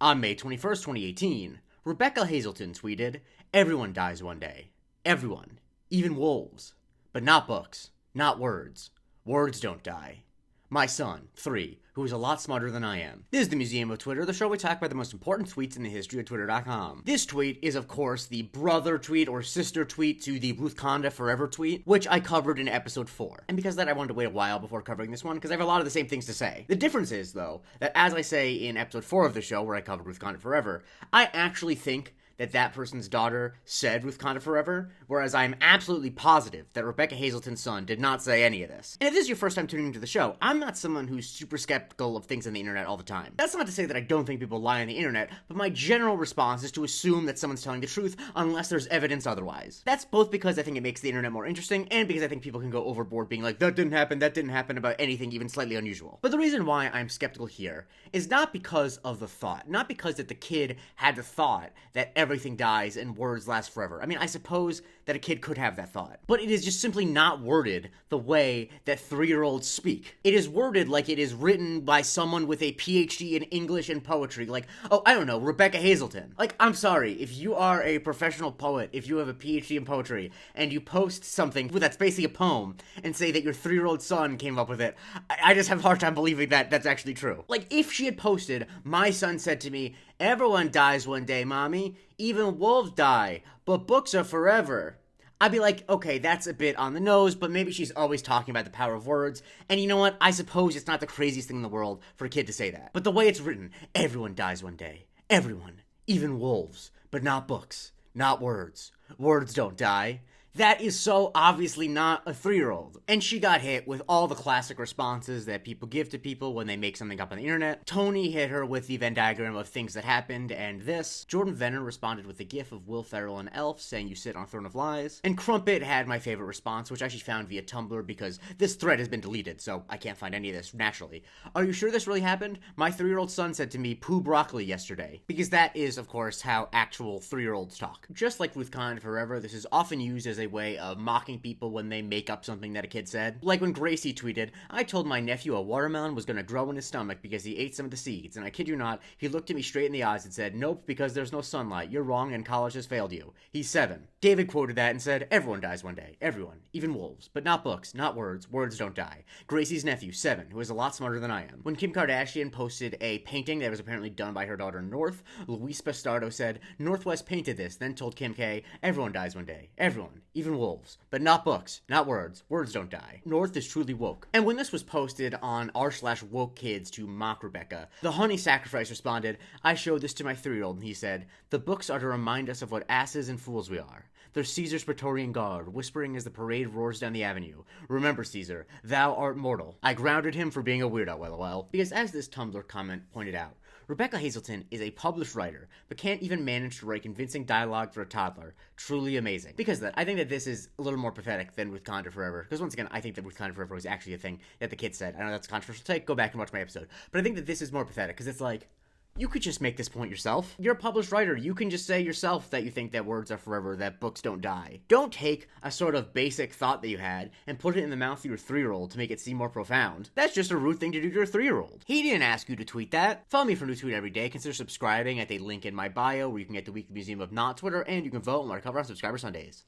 On May 21st, 2018, Rebecca Hazelton tweeted, "Everyone dies one day. Everyone. Even wolves. But not books. Not words. Words don't die. My son, 3, who is a lot smarter than I am." This is the Museum of Twitter, the show where we talk about the most important tweets in the history of Twitter.com. This tweet is, of course, the brother tweet or sister tweet to the Ruth Conda Forever tweet, which I covered in episode 4. And because of that, I wanted to wait a while before covering this one, because I have a lot of the same things to say. The difference is, though, that as I say in episode 4 of the show, where I covered Ruth Conda Forever, I actually think that person's daughter said Ruth Conda Forever, whereas I'm absolutely positive that Rebecca Hazelton's son did not say any of this. And if this is your first time tuning into the show, I'm not someone who's super skeptical of things on the internet all the time. That's not to say that I don't think people lie on the internet, but my general response is to assume that someone's telling the truth unless there's evidence otherwise. That's both because I think it makes the internet more interesting, and because I think people can go overboard being like, that didn't happen about anything even slightly unusual. But the reason why I'm skeptical here is not because of the thought, not because that the kid had the thought that everything dies and words last forever. I mean, I suppose that a kid could have that thought, but it is just simply not worded the way that 3-year-olds speak. It is worded like it is written by someone with a PhD in English and poetry, like, oh, I don't know, Rebecca Hazelton. Like, I'm sorry, if you are a professional poet, if you have a PhD in poetry, and you post something that's basically a poem, and say that your 3-year-old son came up with it, I just have a hard time believing that that's actually true. Like, if she had posted, "My son said to me, 'Everyone dies one day, mommy. Even wolves die, but books are forever,' I'd be like, okay, that's a bit on the nose, but maybe she's always talking about the power of words, and you know what? I suppose it's not the craziest thing in the world for a kid to say that. But the way it's written, everyone dies one day. Everyone. Even wolves. But not books. Not words. Words don't die. That is so obviously not a 3-year-old. And she got hit with all the classic responses that people give to people when they make something up on the internet. Tony hit her with the Venn diagram of things that happened and this. Jordan Venner responded with a gif of Will Ferrell and Elf saying, "You sit on a throne of lies." And Crumpet had my favorite response, which I actually found via Tumblr because this thread has been deleted, so I can't find any of this naturally. "Are you sure this really happened? My 3-year-old son said to me, 'Poo broccoli' yesterday." Because that is, of course, how actual 3-year-olds talk. Just like Ruth Conda Forever, this is often used as a way of mocking people when they make up something that a kid said. Like when Gracie tweeted, "I told my nephew a watermelon was gonna grow in his stomach because he ate some of the seeds, and I kid you not, he looked at me straight in the eyes and said, 'Nope, because there's no sunlight. You're wrong and college has failed you.' He's 7. David quoted that and said, 'Everyone dies one day. Everyone. Even wolves. But not books. Not words. Words don't die.' Gracie's nephew, 7, who is a lot smarter than I am." When Kim Kardashian posted a painting that was apparently done by her daughter North, Luis Bastardo said, "Northwest painted this, then told Kim K, 'Everyone dies one day. Everyone. Even wolves. But not books. Not words. Words don't die.' North is truly woke." And when this was posted on r/woke kids to mock Rebecca, the Honey Sacrifice responded, "I showed this to my 3-year-old and he said, 'The books are to remind us of what asses and fools we are. They're Caesar's Praetorian Guard, whispering as the parade roars down the avenue. Remember, Caesar, thou art mortal.' I grounded him for being a weirdo, lol." Because as this Tumblr comment pointed out, Rebecca Hazelton is a published writer, but can't even manage to write convincing dialogue for a toddler. Truly amazing. Because of that, I think that this is a little more pathetic than Ruth Conda Forever. Because once again, I think that Ruth Conda Forever was actually a thing that the kid said. I know that's a controversial take, go back and watch my episode. But I think that this is more pathetic, because it's like, you could just make this point yourself. You're a published writer. You can just say yourself that you think that words are forever, that books don't die. Don't take a sort of basic thought that you had and put it in the mouth of your 3-year-old to make it seem more profound. That's just a rude thing to do to your 3-year-old. He didn't ask you to tweet that. Follow me for new tweet every day. Consider subscribing at the link in my bio where you can get the Weekly Museum of Not Twitter, and you can vote on what I cover on Subscriber Sundays.